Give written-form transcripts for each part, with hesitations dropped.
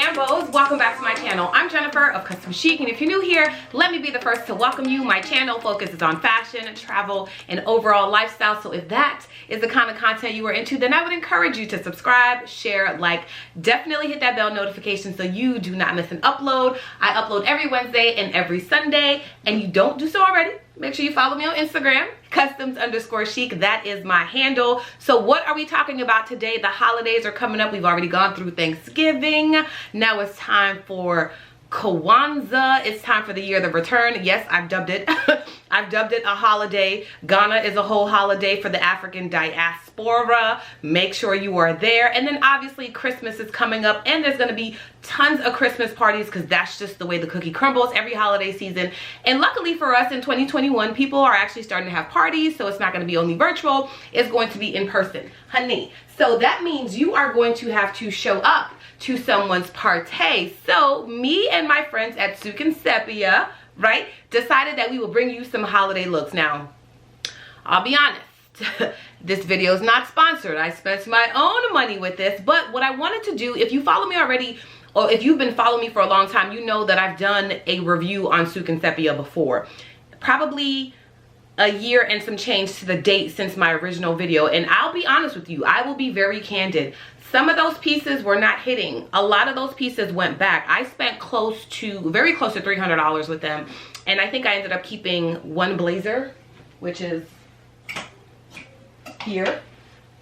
Lambos, welcome back to my channel. I'm Jennifer of Custom Chic, and if you're new here, let me be the first to welcome you. My channel focuses on fashion, travel, and overall lifestyle. So if that is the kind of content you are into, then I would encourage you to subscribe, share, like, definitely hit that bell notification so you do not miss an upload. I upload every Wednesday and every Sunday, and you don't do so already, make sure you follow me on Instagram, customs_chic. That is my handle. So what are we talking about today? The holidays are coming up. We've already gone through Thanksgiving. Now it's time for Kwanzaa. It's time for the year of the return. Yes, I've dubbed it. I've dubbed it a holiday. Ghana is a whole holiday for the African diaspora. Make sure you are there. And then obviously Christmas is coming up, and there's going to be tons of Christmas parties because that's just the way the cookie crumbles every holiday season. And luckily for us in 2021, people are actually starting to have parties, so it's not going to be only virtual. It's going to be in person, honey. So that means you are going to have to show up to someone's party. So me and my friends at Souk and Sepia, right, decided that we will bring you some holiday looks. Now, I'll be honest, this video is not sponsored. I spent my own money with this, but what I wanted to do, if you follow me already, or if you've been following me for a long time, you know that I've done a review on Souk and Sepia before. Probably a year and some change to the date since my original video, and I'll be honest with you, I will be very candid. Some of those pieces were not hitting. A lot of those pieces went back. I spent very close to $300 with them, and I think I ended up keeping one blazer, which is here.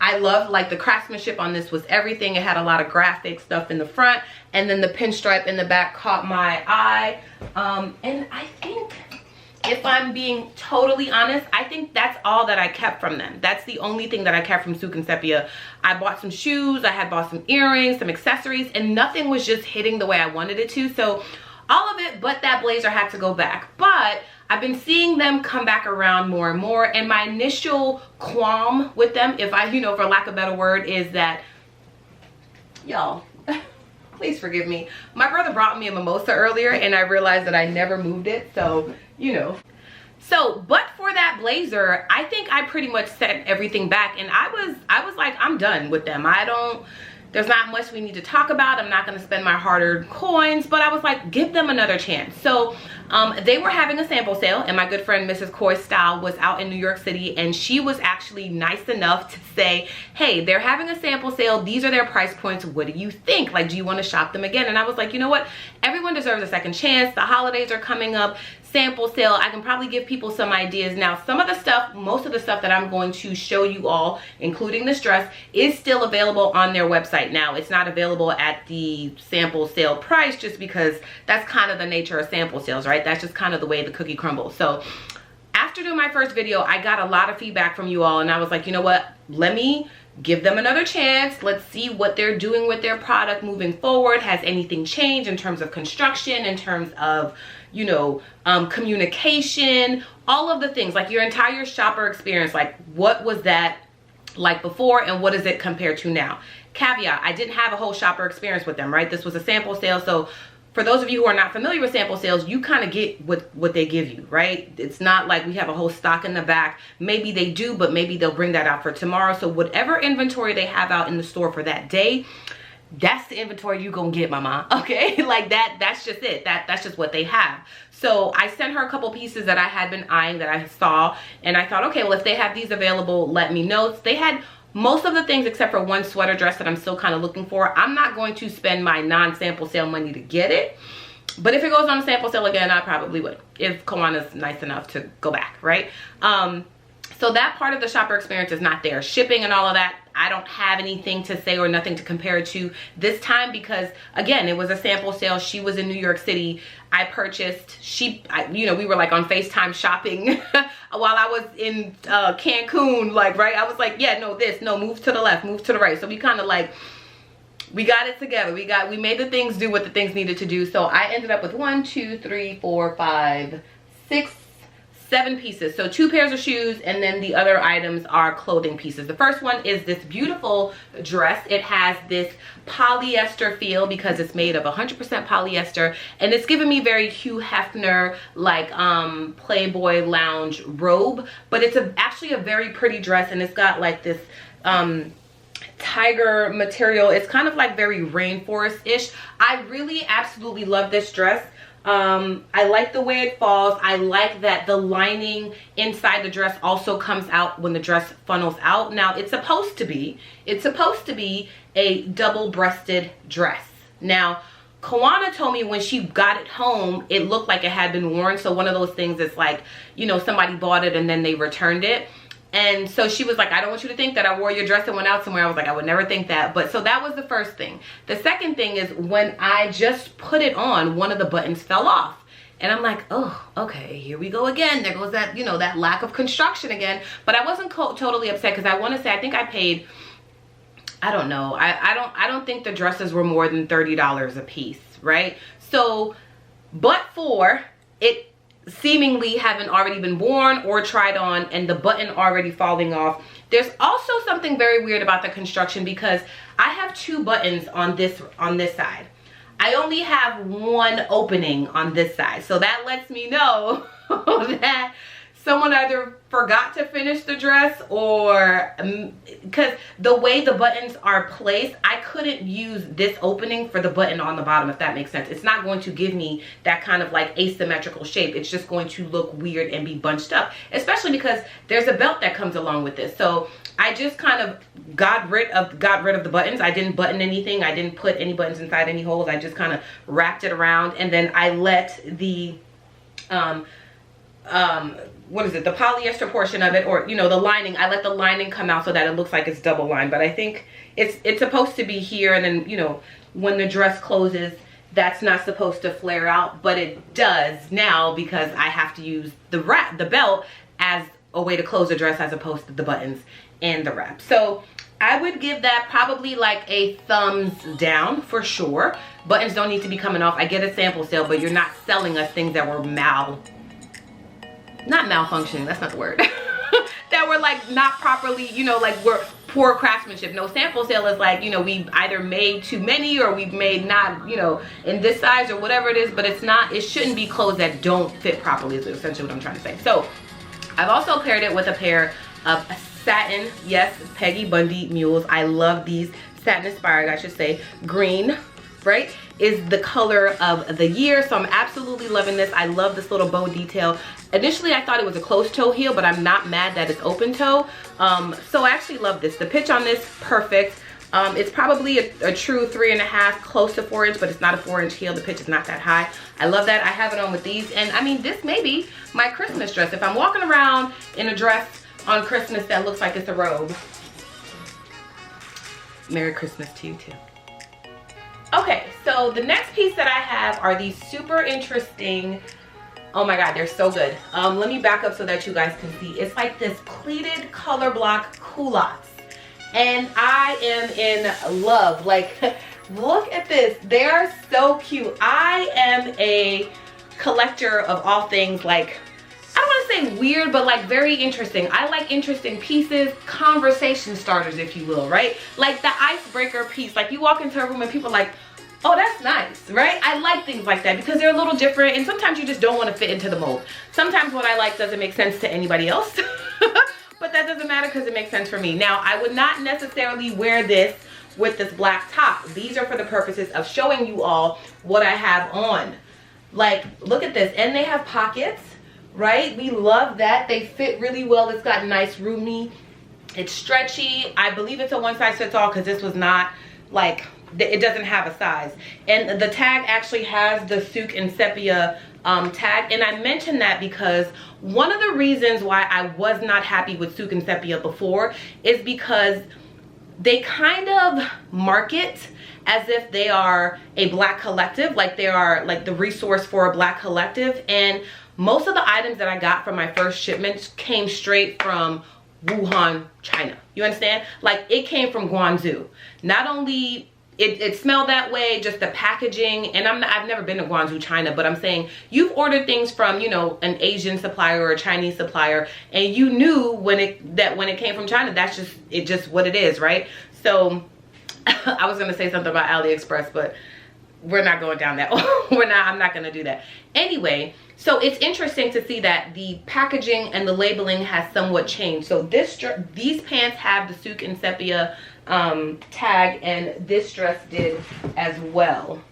I love, like, the craftsmanship on this was everything. It had a lot of graphic stuff in the front, and then the pinstripe in the back caught my eye. And I think, if I'm being totally honest, I think that's all that I kept from them. That's the only thing that I kept from Souk and Sepia. I bought some shoes, I had bought some earrings, some accessories, and nothing was just hitting the way I wanted it to. So all of it but that blazer had to go back. But I've been seeing them come back around more and more, and my initial qualm with them, if I, for lack of a better word, is that, y'all, please forgive me. My brother brought me a mimosa earlier, and I realized that I never moved it, so, So, but for that blazer, I think I pretty much set everything back, and I was like, I'm done with them. There's not much we need to talk about. I'm not going to spend my hard-earned coins, but I was like, give them another chance. So they were having a sample sale, and my good friend Mrs. Coy Style was out in New York City, and she was actually nice enough to say, hey, they're having a sample sale. These are their price points. What do you think? Like, do you want to shop them again? And I was like, you know what? Everyone deserves a second chance. The holidays are coming up. Sample sale, I can probably give people some ideas. Now, some of the stuff, most of the stuff that I'm going to show you all, including this dress, is still available on their website. Now, it's not available at the sample sale price just because that's kind of the nature of sample sales, right? That's just kind of the way the cookie crumbles. So after doing my first video, I got a lot of feedback from you all, and I was like, you know what? Let me give them another chance. Let's see what they're doing with their product moving forward. Has anything changed in terms of construction, in terms of, communication, all of the things, like your entire shopper experience. Like, what was that like before, and what is it compared to now? Caveat, I didn't have a whole shopper experience with them, right? This was a sample sale, so for those of you who are not familiar with sample sales, you kind of get what they give you, right? It's not like we have a whole stock in the back. Maybe they do, but maybe they'll bring that out for tomorrow. So whatever inventory they have out in the store for that day, that's the inventory you gonna get, mama, okay? Like that's just it. That's just what they have. So I sent her a couple pieces that I had been eyeing, that I saw, and I thought, okay, well, if they have these available, let me know. They had most of the things except for one sweater dress that I'm still kind of looking for. I'm not going to spend my non-sample sale money to get it, but if it goes on a sample sale again, I probably would, if Kawana's nice enough to go back, right? So that part of the shopper experience is not there. Shipping and all of that, I don't have anything to say or nothing to compare it to this time because, again, it was a sample sale. She was in New York City. I purchased, we were like on FaceTime shopping while I was in Cancun, like, right? I was like, yeah, no, move to the left, move to the right. So we kind of like, we got it together. We made the things do what the things needed to do. So I ended up with 1, 2, 3, 4, 5, 6, 7 pieces. So 2 pairs of shoes, and then the other items are clothing pieces. The first one is this beautiful dress. It has this polyester feel because it's made of 100% polyester, and it's giving me very Hugh Hefner, like Playboy lounge robe, but it's actually a very pretty dress, and it's got like this tiger material. It's kind of like very rainforest-ish. I really absolutely love this dress. I like the way it falls. I like that the lining inside the dress also comes out when the dress funnels out. Now it's supposed to be a double-breasted dress. Now Kawana told me when she got it home, it looked like it had been worn. So one of those things is like, you know, somebody bought it and then they returned it. And so she was like, I don't want you to think that I wore your dress and went out somewhere. I was like, I would never think that. But so that was the first thing. The second thing is when I just put it on, one of the buttons fell off. And I'm like, oh, okay, here we go again. There goes that, you know, that lack of construction again. But I wasn't totally upset because I want to say, I think I paid, I don't know. I don't think the dresses were more than $30 a piece, right? So, but for it seemingly having already been worn or tried on and the button already falling off. There's also something very weird about the construction because I have two buttons on this side. I only have one opening on this side. So that lets me know that someone either forgot to finish the dress or because the way the buttons are placed, I couldn't use this opening for the button on the bottom, if that makes sense. It's not going to give me that kind of like asymmetrical shape. It's just going to look weird and be bunched up, especially because there's a belt that comes along with this. So I just kind of got rid of the buttons. I didn't button anything. I didn't put any buttons inside any holes. I just kind of wrapped it around, and then I let the what is it, the polyester portion of it, or you know, the lining, I let the lining come out so that it looks like it's double lined. But I think it's supposed to be here, and then, you know, when the dress closes, that's not supposed to flare out, but it does now because I have to use the belt as a way to close the dress as opposed to the buttons and the wrap. So I would give that probably like a thumbs down for sure. Buttons don't need to be coming off. I get a sample sale, but you're not selling us things that were not malfunctioning, that's not the word, that were like not properly, you know, like we're poor craftsmanship. No, sample sale is like, you know, we either made too many or we've made not, you know, in this size or whatever it is, but it's not, it shouldn't be clothes that don't fit properly is essentially what I'm trying to say. So I've also paired it with a pair of satin, yes, Peggy Bundy mules. I love these, satin inspired, I should say. Green, right, is the color of the year, so I'm absolutely loving this. I love this little bow detail. Initially I thought it was a closed toe heel, but I'm not mad that it's open toe. So I actually love this. The pitch on this, perfect. It's probably a true 3.5, close to 4 inch, but it's not a 4-inch heel. The pitch is not that high. I love that. I have it on with these, and I mean, this may be my Christmas dress. If I'm walking around in a dress on Christmas that looks like it's a robe, Merry Christmas to you too. Okay, so the next piece that I have are these super interesting, oh my god, they're so good. Let me back up so that you guys can see. It's like this pleated color block culottes, and I am in love. Like, look at this, they are so cute. I am a collector of all things, like, I don't want to say weird, but like very interesting. I like interesting pieces, conversation starters, if you will, right? Like the icebreaker piece. Like you walk into a room and people are like, oh, that's nice, right? I like things like that because they're a little different, and sometimes you just don't want to fit into the mold. Sometimes what I like doesn't make sense to anybody else, but that doesn't matter because it makes sense for me. Now, I would not necessarily wear this with this black top. These are for the purposes of showing you all what I have on. Like, look at this, and they have pockets, right? We love that. They fit really well. It's got nice roomy, it's stretchy. I believe it's a one size fits all because this was not like, it doesn't have a size. And the tag actually has the Souk and Sepia tag, and I mentioned that because one of the reasons why I was not happy with Souk and Sepia before is because they kind of market as if they are a black collective, like they are like the resource for a black collective, and most of the items that I got from my first shipments came straight from Wuhan, China. You understand? Like, it came from Guangzhou. Not only it smelled that way, just the packaging, and I've never been to Guangzhou, China, but I'm saying you've ordered things from, you know, an Asian supplier or a Chinese supplier, and you knew when it came from China, that's just what it is, right? So I was gonna say something about AliExpress, but we're not going down that. I'm not gonna do that. Anyway, so it's interesting to see that the packaging and the labeling has somewhat changed. So these pants have the Souk and Sepia tag, and this dress did as well.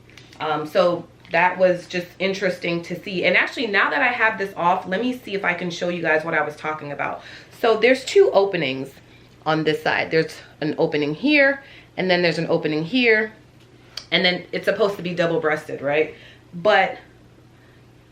So that was just interesting to see. And actually, now that I have this off, let me see if I can show you guys what I was talking about. So there's two openings on this side. There's an opening here, and then there's an opening here, and then it's supposed to be double-breasted, right? But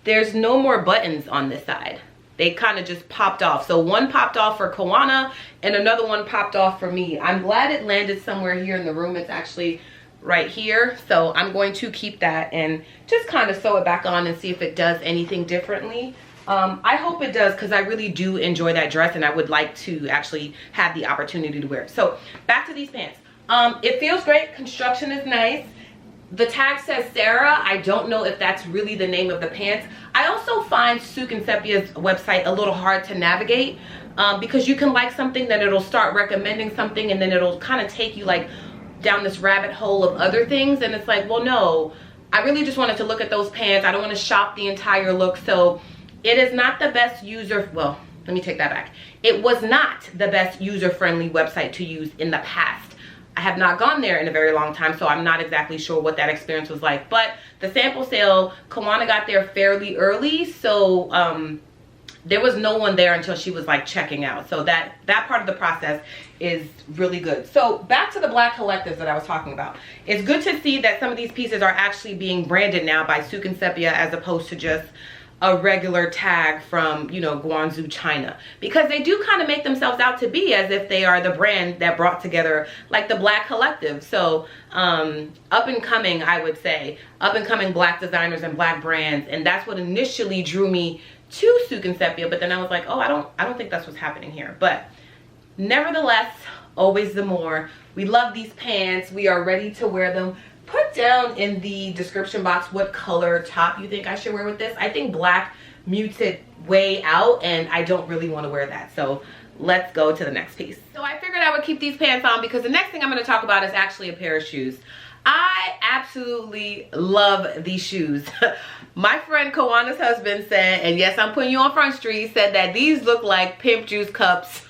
there's no more buttons on this side. They kind of just popped off. So one popped off for Kawana and another one popped off for me. I'm glad it landed somewhere here in the room. It's actually right here. So I'm going to keep that and just kind of sew it back on and see if it does anything differently. I hope it does, because I really do enjoy that dress and I would like to actually have the opportunity to wear it. So back to these pants. It feels great. Construction is nice. The tag says Sarah. I don't know if that's really the name of the pants. I also find Souk and Sepia's website a little hard to navigate, because you can like something, then it'll start recommending something, and then it'll kind of take you like down this rabbit hole of other things, and it's like, well, no, I really just wanted to look at those pants. I don't want to shop the entire look. So it is not the best well, let me take that back. It was not the best user-friendly website to use in the past. I have not gone there in a very long time, so I'm not exactly sure what that experience was like. But the sample sale, Kawana got there fairly early, so there was no one there until she was like checking out. So that part of the process is really good. So back to the black collectives that I was talking about. It's good to see that some of these pieces are actually being branded now by Souk and Sepia, as opposed to just a regular tag from, you know, Guangzhou, China, because they do kind of make themselves out to be as if they are the brand that brought together like the black collective. So up and coming, I would say, up and coming black designers and black brands, and that's what initially drew me to Souk and Sepia. But then I was like, oh, I don't think that's what's happening here. But nevertheless, always the more. We love these pants. We are ready to wear them. Put down in the description box what color top you think I should wear with this. I think black mutes it way out, and I don't really want to wear that. So let's go to the next piece. So I figured I would keep these pants on because the next thing I'm going to talk about is actually a pair of shoes. I absolutely love these shoes. My friend Kawana's husband said, and yes, I'm putting you on Front Street, said that these look like pimp juice cups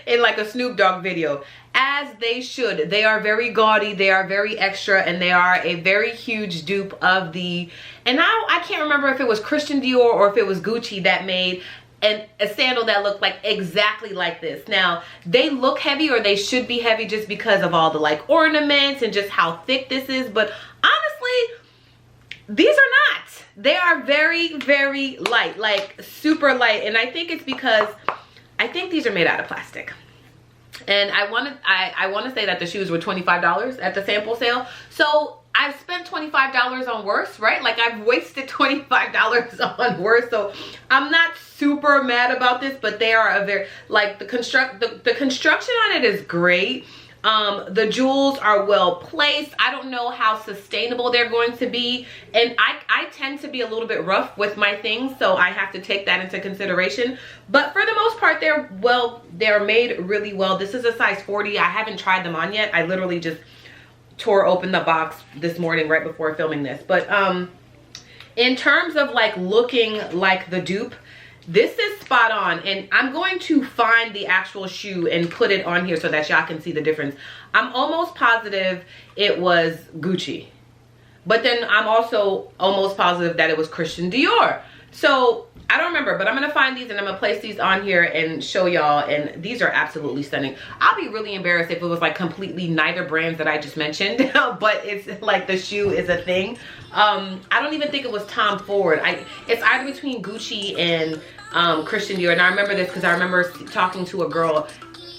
in like a Snoop Dogg video. As they should. They are very gaudy, they are very extra, and they are a very huge dupe of the, and now I can't remember if it was Christian Dior or if it was Gucci that made a sandal that looked like exactly like this. Now, they look heavy, or they should be heavy, just because of all the like ornaments and just how thick this is, but honestly, these are not. They are very, very light, like super light, and I think it's because I think these are made out of plastic. And I want to say that the shoes were $25 at the sample sale. So I've spent $25 on worse, right? Like, I've wasted $25 on worse. So I'm not super mad about this, but they are a very, like, the construction on it is great. The jewels are well placed. I don't know how sustainable they're going to be, and I tend to be a little bit rough with my things, so I have to take that into consideration. But for the most part, they're made really well. This is a size 40. I haven't tried them on yet. I literally just tore open the box this morning right before filming this. But in terms of like looking like the dupe, this is spot on, and I'm going to find the actual shoe and put it on here so that y'all can see the difference. I'm almost positive it was Gucci, but then I'm also almost positive that it was Christian Dior. So I don't remember, but I'm gonna find these and I'm gonna place these on here and show y'all, and these are absolutely stunning. I'll be really embarrassed if it was like completely neither brands that I just mentioned, but it's like the shoe is a thing. I don't even think it was Tom Ford. It's either between Gucci and Christian Dior, and I remember this because I remember talking to a girl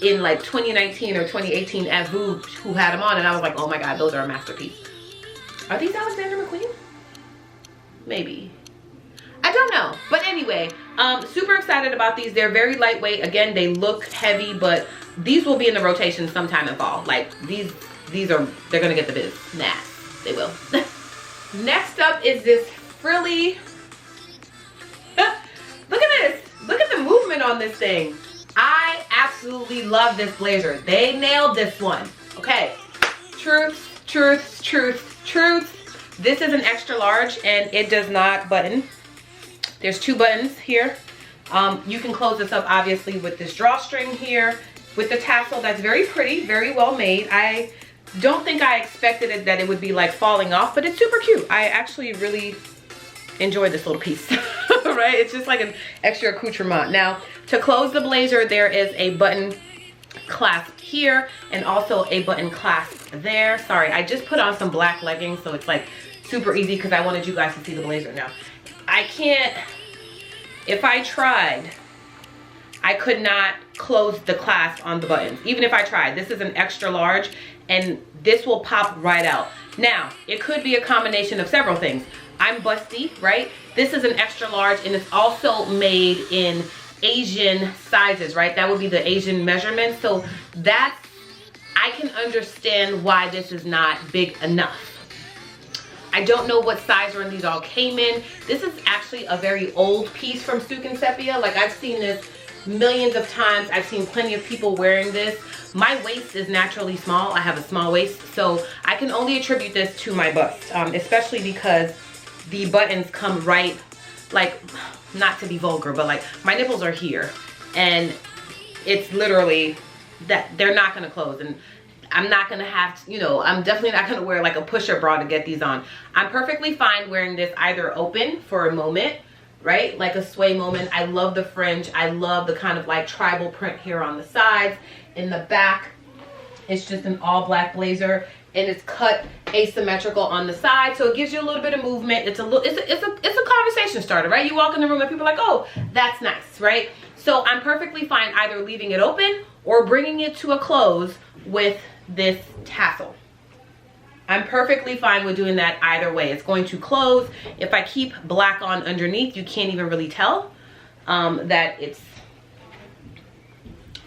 in like 2019 or 2018 at Vogue who had them on, and I was like, oh my god, those are a masterpiece. Are these Alexander McQueen? Maybe. I don't know, but anyway, super excited about these. They're very lightweight. Again, they look heavy, but these will be in the rotation sometime in fall. Like they're gonna get the biz. Nah, they will. Next up is this frilly. Look at this. Look at the movement on this thing. I absolutely love this blazer. They nailed this one. Okay, truth, truth, truth, truth. This is an extra large, and it does not button. There's two buttons here. You can close this up obviously with this drawstring here, with the tassel that's very pretty, very well made. I don't think I expected it that it would be like falling off, but it's super cute. I actually really enjoy this little piece, right? It's just like an extra accoutrement. Now, to close the blazer, there is a button clasp here and also a button clasp there. Sorry, I just put on some black leggings, so it's like super easy because I wanted you guys to see the blazer. Now, I can't, if I tried, I could not close the clasp on the buttons, even if I tried. This is an extra large and this will pop right out. Now, it could be a combination of several things. I'm busty, right? This is an extra large and it's also made in Asian sizes, right? That would be the Asian measurement. So that's, I can understand why this is not big enough. I don't know what size run these all came in. This is actually a very old piece from Souk and Sepia. Like, I've seen this millions of times. I've seen plenty of people wearing this. My waist is naturally small. I have a small waist, so I can only attribute this to my bust, especially because the buttons come right, like, not to be vulgar, but like my nipples are here and it's literally that they're not gonna close, and I'm not gonna have to, you know, I'm definitely not gonna wear like a pusher bra to get these on. I'm perfectly fine wearing this either open for a moment, right? Like a sway moment. I love the fringe. I love the kind of like tribal print here on the sides. In the back, it's just an all black blazer and it's cut asymmetrical on the side, so it gives you a little bit of movement. It's a little, it's a conversation starter, right? You walk in the room and people are like, oh, that's nice, right? So I'm perfectly fine either leaving it open or bringing it to a close with this tassel. I'm perfectly fine with doing that either way. It's going to close. If I keep black on underneath, you can't even really tell that it's,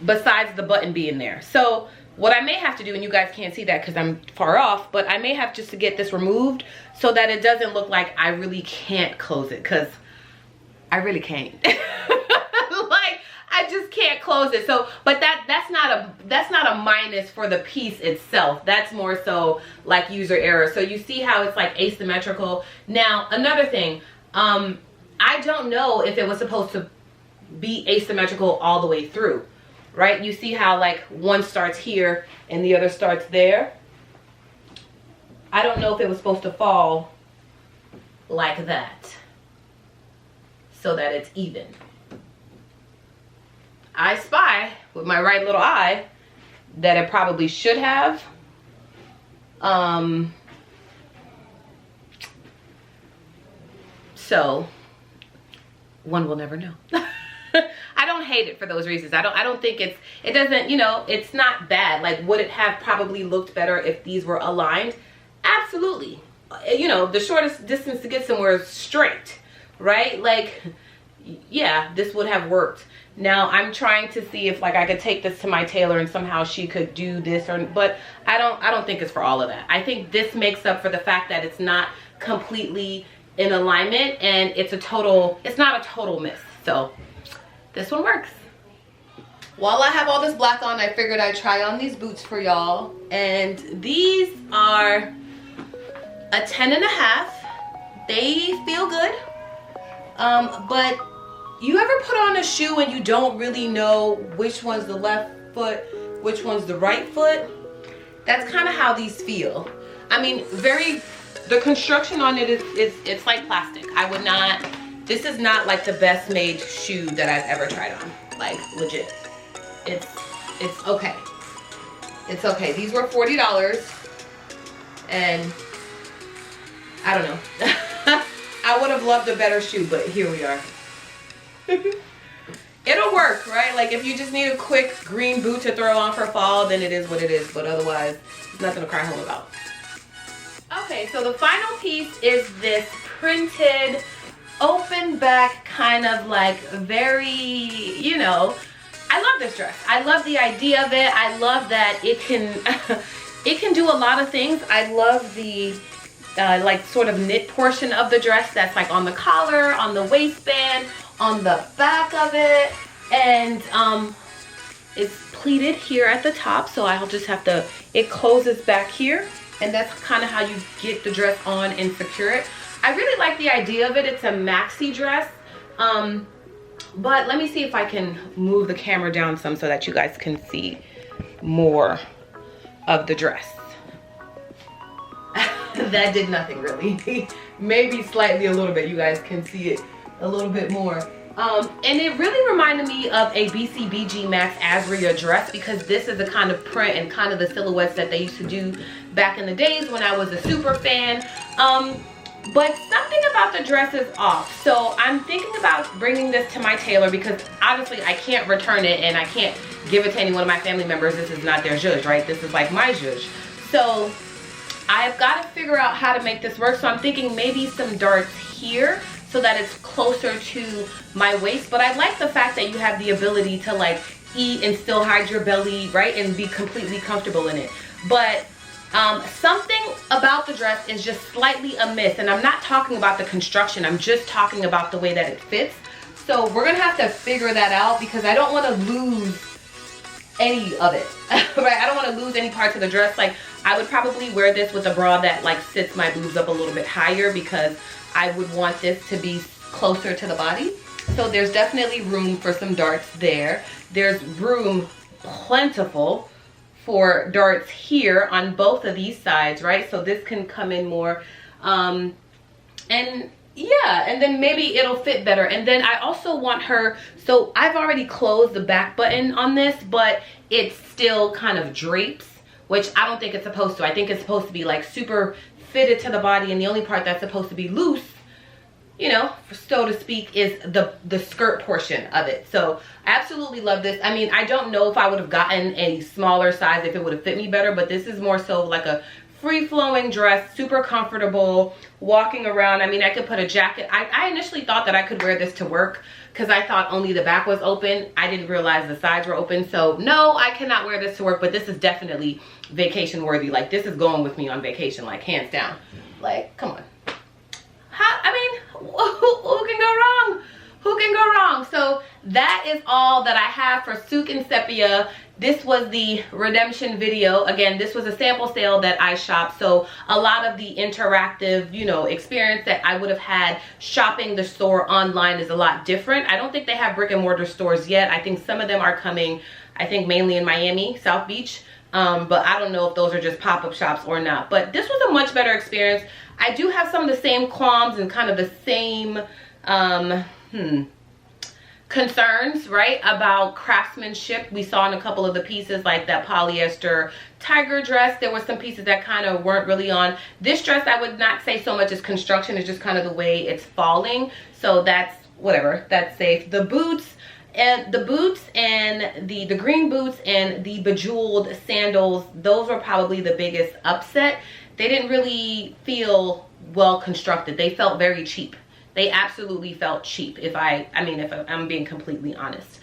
besides the button being there. So what I may have to do, and you guys can't see that because I'm far off, but I may have just to get this removed so that it doesn't look like I really can't close it, because I really can't. Like, I just can't close it. So, but that's not a minus for the piece itself. That's more so like user error. So you see how it's like asymmetrical. Now, another thing, I don't know if it was supposed to be asymmetrical all the way through. Right? You see how like one starts here and the other starts there? I don't know if it was supposed to fall like that so that it's even. I spy with my right little eye that it probably should have. So one will never know. I don't hate it for those reasons. I don't think it doesn't, you know, it's not bad. Like, would it have probably looked better if these were aligned? Absolutely. You know, the shortest distance to get somewhere is straight, right? Like, yeah, this would have worked. Now I'm trying to see if like I could take this to my tailor and somehow she could do this, or but I don't think it's for all of that. I think this makes up for the fact that it's not completely in alignment and it's not a total miss. So this one works. While I have all this black on, I figured I'd try on these boots for y'all. And these are a 10.5. They feel good. But you ever put on a shoe and you don't really know which one's the left foot, which one's the right foot? That's kind of how these feel. I mean, the construction on it it's like plastic. I would not, this is not like the best made shoe that I've ever tried on. Like, legit. It's okay. It's okay. These were $40 and I don't know. I would have loved a better shoe, but here we are. It'll work, right? Like, if you just need a quick green boot to throw on for fall, then it is what it is. But otherwise, it's nothing to cry home about. Okay, so the final piece is this printed, open back, kind of like very, you know, I love this dress. I love the idea of it. I love that it can do a lot of things. I love the like sort of knit portion of the dress that's like on the collar, on the waistband, on the back of it, and it's pleated here at the top, so I'll just have to, it closes back here, and that's kind of how you get the dress on and secure it. I really like the idea of it. It's a maxi dress, But let me see if I can move the camera down some so that you guys can see more of the dress. That did nothing really. Maybe slightly a little bit. You guys can see it a little bit more. And it really reminded me of a BCBG Max Azria dress, because this is the kind of print and kind of the silhouettes that they used to do back in the days when I was a super fan. But something about the dress is off. So I'm thinking about bringing this to my tailor, because obviously I can't return it and I can't give it to any one of my family members. This is not their zhuzh, right? This is like my zhuzh. So I've got to figure out how to make this work. So I'm thinking maybe some darts here so that it's closer to my waist. But I like the fact that you have the ability to like eat and still hide your belly, right? And be completely comfortable in it. But something about the dress is just slightly amiss. And I'm not talking about the construction. I'm just talking about the way that it fits. So we're going to have to figure that out, because I don't want to lose any of it, right? I don't want to lose any parts of the dress. Like, I would probably wear this with a bra that like sits my boobs up a little bit higher, because I would want this to be closer to the body. So there's definitely room for some darts there. There's room plentiful for darts here on both of these sides, right? So this can come in more. And yeah, and then maybe it'll fit better. And then I also want her, so I've already closed the back button on this, but it still kind of drapes, which I don't think it's supposed to. I think it's supposed to be like super fitted to the body, and the only part that's supposed to be loose, you know, so to speak, is the skirt portion of it. So I absolutely love this. I mean, I don't know if I would have gotten a smaller size if it would have fit me better, but this is more so like a free-flowing dress, super comfortable, walking around. I mean, I could put a jacket. I initially thought that I could wear this to work, because I thought only the back was open. I didn't realize the sides were open. So no, I cannot wear this to work, but this is definitely vacation worthy. Like, this is going with me on vacation, like hands down. Like, come on. I mean, who can go wrong? Who can go wrong? So that is all that I have for Souk and Sepia. This was the redemption video. Again, this was a sample sale that I shopped. So a lot of the interactive, you know, experience that I would have had shopping the store online is a lot different. I don't think they have brick and mortar stores yet. I think some of them are coming, I think mainly in Miami, South Beach. But I don't know if those are just pop-up shops or not. But this was a much better experience. I do have some of the same qualms and kind of the same concerns, right, about craftsmanship. We saw in a couple of the pieces, like that polyester tiger dress, there were some pieces that kind of weren't really on. This dress, I would not say so much as construction, it's just kind of the way it's falling. So that's whatever, that's safe. The boots and the green boots and the bejeweled sandals, those were probably the biggest upset. They didn't really feel well constructed. They felt very cheap. They absolutely felt cheap, if I'm being completely honest.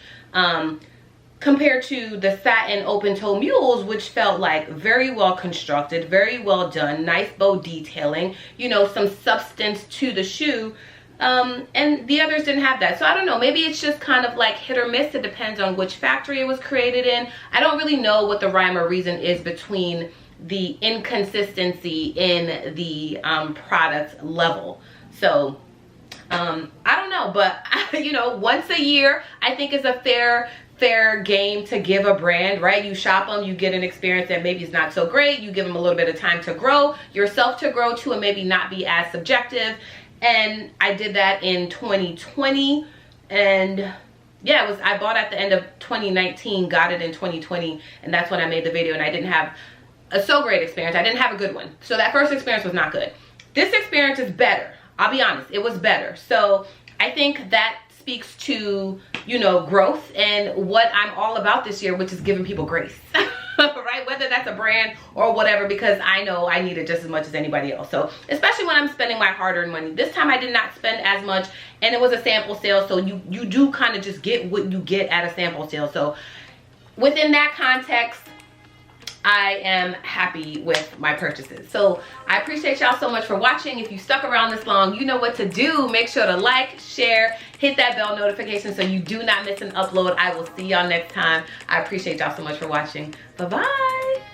Compared to the satin open toe mules, which felt like very well constructed, very well done, nice bow detailing, you know, some substance to the shoe. And the others didn't have that. So I don't know, maybe it's just kind of like hit or miss. It depends on which factory it was created in. I don't really know what the rhyme or reason is between the inconsistency in the product level. So I don't know, but you know, once a year I think is a fair game to give a brand, right? You shop them, you get an experience that maybe is not so great, you give them a little bit of time to grow, yourself to grow too, and maybe not be as subjective. And I did that in 2020, and yeah, I bought at the end of 2019, got it in 2020, and that's when I made the video, and I didn't have a so great experience. I didn't have a good one. So that first experience was not good. This experience is better. I'll be honest, it was better. So I think that speaks to, you know, growth and what I'm all about this year, which is giving people grace, right? Whether that's a brand or whatever, because I know I need it just as much as anybody else. So especially when I'm spending my hard-earned money. This time I did not spend as much, and it was a sample sale, so you do kind of just get what you get at a sample sale. So within that context, I am happy with my purchases. So I appreciate y'all so much for watching. If you stuck around this long, you know what to do. Make sure to like, share, hit that bell notification so you do not miss an upload. I will see y'all next time. I appreciate y'all so much for watching. Bye-bye.